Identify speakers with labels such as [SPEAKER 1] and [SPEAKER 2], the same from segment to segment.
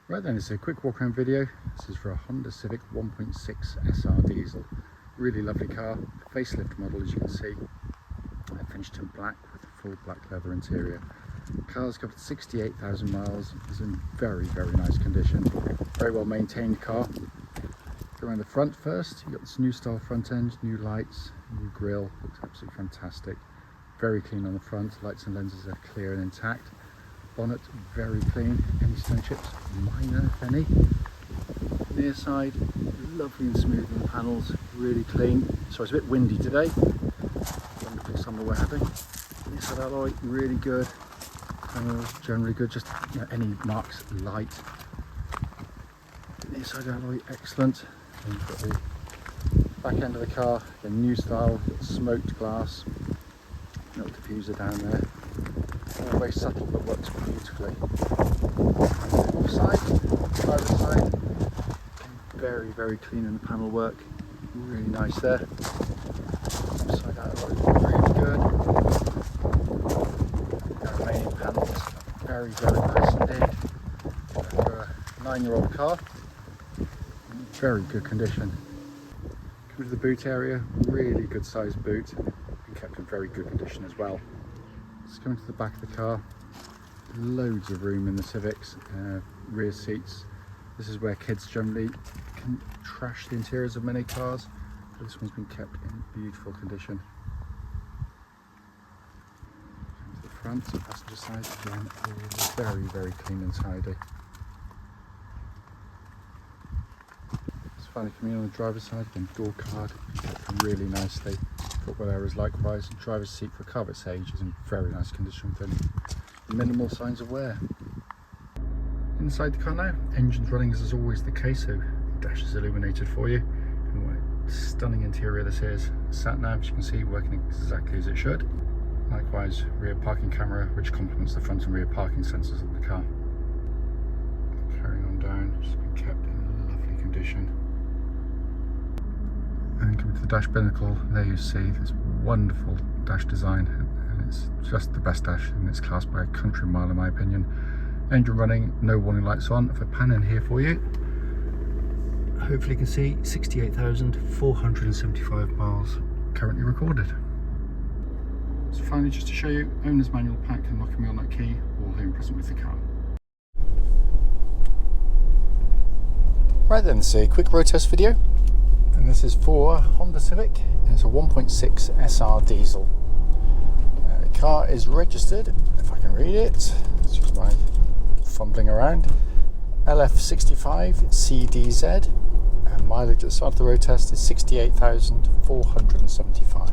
[SPEAKER 1] Right then, it's a quick walk around video. This is for a Honda Civic 1.6 SR diesel. Really lovely car, facelift model as you can see. Finished in black with a full black leather interior. Car's covered 68,000 miles, is in very nice condition. Very well maintained car. Go around the front first, you've got this new style front end, new lights, new grille, looks absolutely fantastic. Very clean on the front, lights and lenses are clear and intact. Bonnet very clean, any stone chips minor if any. Near side lovely and smooth in the panels, really clean. So it's a bit windy today, wonderful summer we're having. Near side alloy really good, panels generally good, just any marks light. Near side alloy excellent. And you've got the back end of the car, a new style, got smoked glass, little diffuser down there. Very subtle but works beautifully. Offside, driver's side, very clean in the panel work, really nice there. Side out really good. The remaining panels very nice indeed. For a 9-year-old car, very good condition. Come to the boot area, really good sized boot, and kept in very good condition as well. Let's go into the back of the car. Loads of room in the Civics, rear seats. This is where kids generally can trash the interiors of many cars, but this one's been kept in beautiful condition. Come to the front, passenger side, again, all very clean and tidy. Let's finally come in on the driver's side, again, door card, kept really nicely. Footwell areas likewise. Driver's seat for a car of its age is in very nice condition with any minimal signs of wear. Inside the car now, engine's running as is always the case, so the dash is illuminated for you. And what a stunning interior this is. Sat nav, as you can see, working exactly as it should. Likewise, rear parking camera, which complements the front and rear parking sensors of the car. Carrying on down, just been kept in lovely condition. And coming to the dash binnacle, there you see this wonderful dash design, and it's just the best dash in its class by a country mile in my opinion. Engine running, no warning lights on. If I pan in here for you, hopefully you can see 68,475 miles currently recorded. So finally, just to show you, owner's manual pack and locking me on that key, all here and present with the car. Right then, it's a quick road test video. And this is for Honda Civic, and it's a 1.6 SR diesel. The car is registered, if I can read it, it's just by fumbling around, LF65CDZ, and mileage at the start of the road test is 68,475.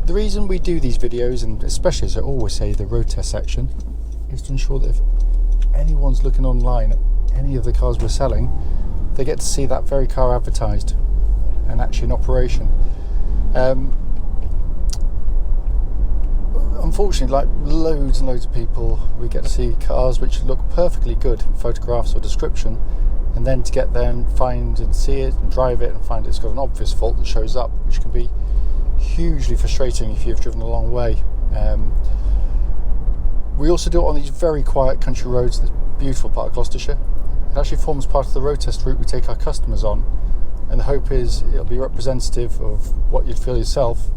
[SPEAKER 1] The reason we do these videos, and especially as I always say, the road test section, is to ensure that if anyone's looking online at any of the cars we're selling, they get to see that very car advertised and actually in operation. Unfortunately, like loads and loads of people, we get to see cars which look perfectly good in photographs or description, and then to get there and find and see it and drive it and find it's got an obvious fault that shows up, which can be hugely frustrating if you've driven a long way. We also do it on these very quiet country roads, this beautiful part of Gloucestershire. It actually forms part of the road test route we take our customers on, and the hope is it'll be representative of what you'd feel yourself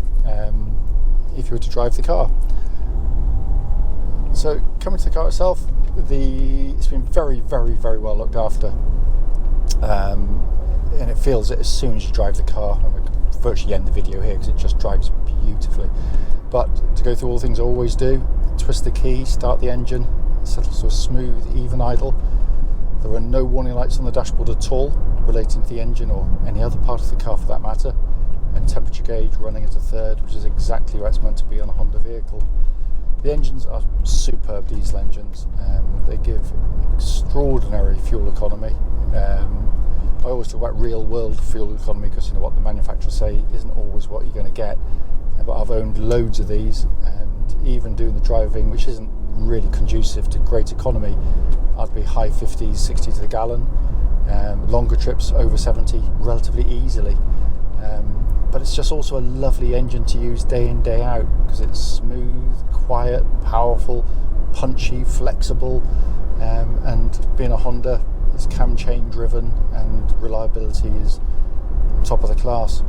[SPEAKER 1] if you were to drive the car. So coming to the car itself, it's been very well looked after, and it feels it as soon as you drive the car. And we can virtually end the video here because it just drives beautifully. But to go through all the things I always do, twist the key, start the engine, settles to a smooth, even idle. There are no warning lights on the dashboard at all relating to the engine or any other part of the car for that matter, and temperature gauge running at a third, which is exactly where it's meant to be on a Honda vehicle. The engines are superb diesel engines. They give extraordinary fuel economy. I always talk about real world fuel economy because you know what the manufacturers say isn't always what you're going to get. But I've owned loads of these, and even doing the driving, which isn't really conducive to great economy, I'd be high 50s, 60 to the gallon. Longer trips over 70 relatively easily. But it's just also a lovely engine to use day in, day out, because it's smooth, quiet, powerful, punchy, flexible, and being a Honda, it's cam chain driven and reliability is top of the class.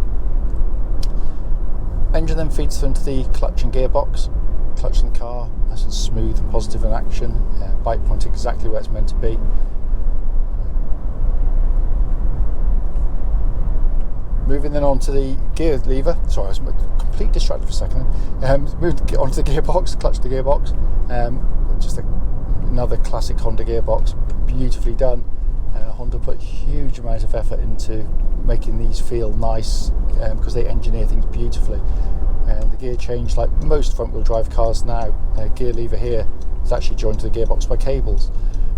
[SPEAKER 1] Engine then feeds through into the clutch and gearbox. Clutch in the car, nice and smooth and positive in action. Bike point exactly where it's meant to be. Moving then on to the gear lever. Sorry, I was completely distracted for a second. Moved on to the gearbox, clutch to gearbox. Just another classic Honda gearbox, beautifully done. Honda put a huge amount of effort into making these feel nice because they engineer things beautifully. And the gear change, like most front wheel drive cars now, gear lever here is actually joined to the gearbox by cables.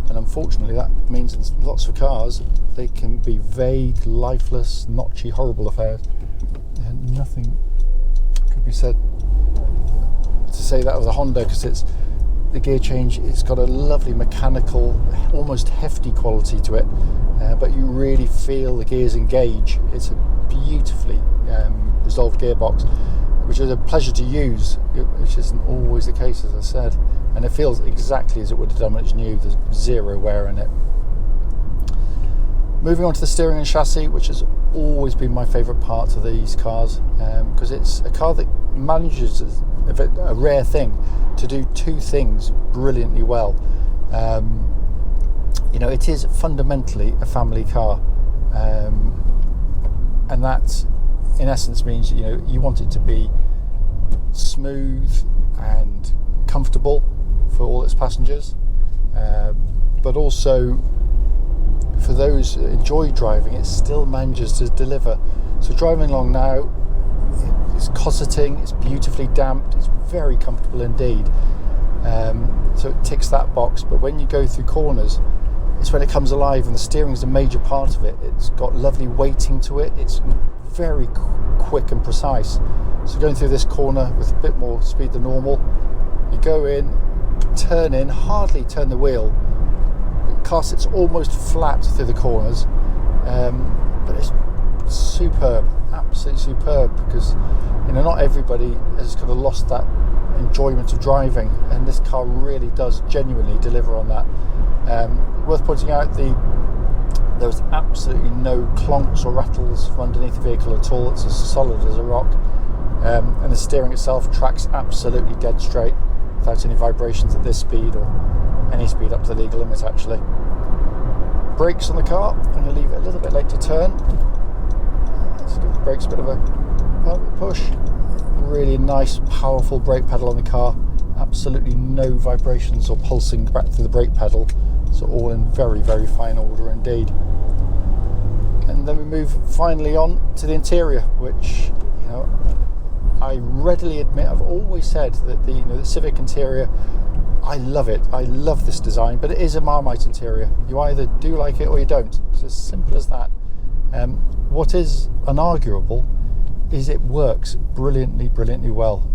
[SPEAKER 1] And unfortunately that means in lots of cars they can be vague, lifeless, notchy, horrible affairs. And nothing could be said to say that of the Honda, because it's the gear change, it's got a lovely mechanical, almost hefty quality to it, but you really feel the gears engage. It's a beautifully resolved gearbox, which is a pleasure to use, which isn't always the case, as I said. And it feels exactly as it would have done when it's new. There's zero wear in it. Moving on to the steering and chassis, which has always been my favourite part of these cars, because it's a car that manages, a rare thing, to do two things brilliantly well. It is fundamentally a family car, and that in essence means you want it to be smooth and comfortable for all its passengers, but also for those who enjoy driving, it still manages to deliver. So driving along now, it's cosseting, it's beautifully damped, it's very comfortable indeed. So it ticks that box. But when you go through corners, it's when it comes alive, and the steering is a major part of it. It's got lovely weighting to it. It's very quick and precise. So going through this corner with a bit more speed than normal, you go in, turn in, hardly turn the wheel. The car sits almost flat through the corners, but it's superb, absolutely superb, because not everybody has kind of lost that enjoyment of driving, and this car really does genuinely deliver on that. Worth pointing out, there's absolutely no clonks or rattles from underneath the vehicle at all. It's as solid as a rock, and the steering itself tracks absolutely dead straight without any vibrations at this speed or any speed up to the legal limit actually. Brakes on the car, I'm going to leave it a little bit late to turn. Let's give the brakes a bit of a push. Really nice powerful brake pedal on the car, absolutely no vibrations or pulsing back through the brake pedal, so all in very, very fine order indeed. And then we move finally on to the interior, which I readily admit, I've always said that the Civic interior, I love it. I love this design, but it is a Marmite interior. You either do like it or you don't. It's as simple as that. What is unarguable is it works brilliantly well.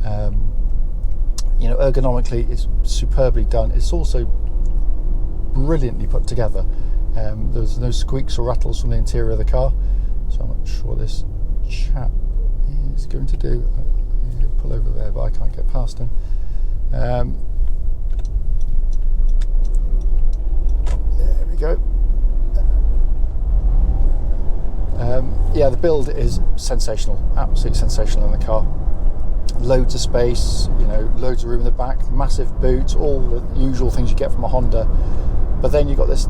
[SPEAKER 1] Ergonomically, it's superbly done. It's also brilliantly put together. There's no squeaks or rattles from the interior of the car, so I'm not sure what this chap is going to do. He'll pull over there, but I can't get past him. There we go. The build is sensational, absolutely sensational in the car. Loads of space, loads of room in the back, massive boots, all the usual things you get from a Honda. But then you've got this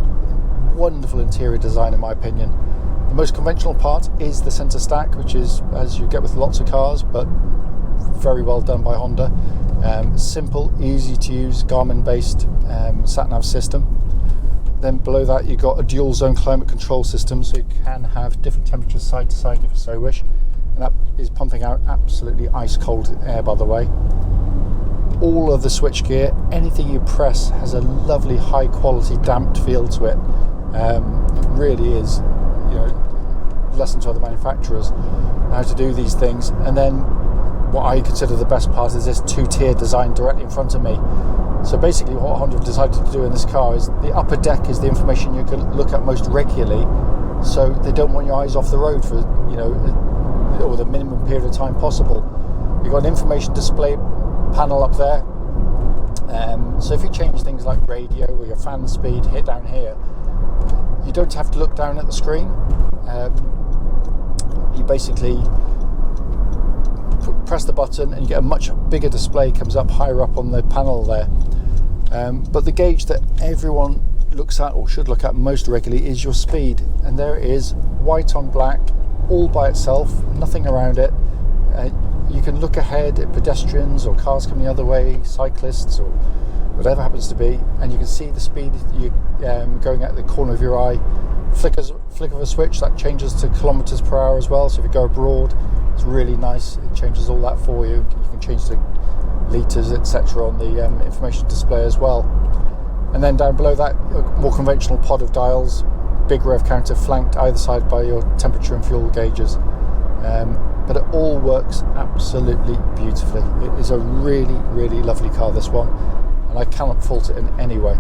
[SPEAKER 1] wonderful interior design, in my opinion. The most conventional part is the centre stack, which is as you get with lots of cars, but very well done by Honda. Simple, easy to use, Garmin based sat-nav system. Then below that you've got a dual zone climate control system, so you can have different temperatures side to side if you so wish, and that is pumping out absolutely ice cold air, by the way. All of the switchgear, anything you press has a lovely high quality damped feel to it. It really is, lesson to other manufacturers how to do these things. And then what I consider the best part is this two-tier design directly in front of me. So basically what Honda have decided to do in this car is the upper deck is the information you can look at most regularly, so they don't want your eyes off the road for or the minimum period of time possible. You've got an information display panel up there, so if you change things like radio or your fan speed, hit down here, don't have to look down at the screen. You basically press the button and you get a much bigger display, comes up higher up on the panel there. But the gauge that everyone looks at, or should look at most regularly, is your speed, and there it is, white on black, all by itself, nothing around it. You can look ahead at pedestrians or cars coming the other way, cyclists or whatever happens to be, and you can see the speed you going at the corner of your eye. Flick of a switch, that changes to kilometers per hour as well, so if you go abroad, it's really nice, it changes all that for you. You can change the litres, etc. on the information display as well. And then down below that, a more conventional pod of dials, big rev counter flanked either side by your temperature and fuel gauges. But it all works absolutely beautifully. It is a really, really lovely car, this one, and I cannot fault it in any way.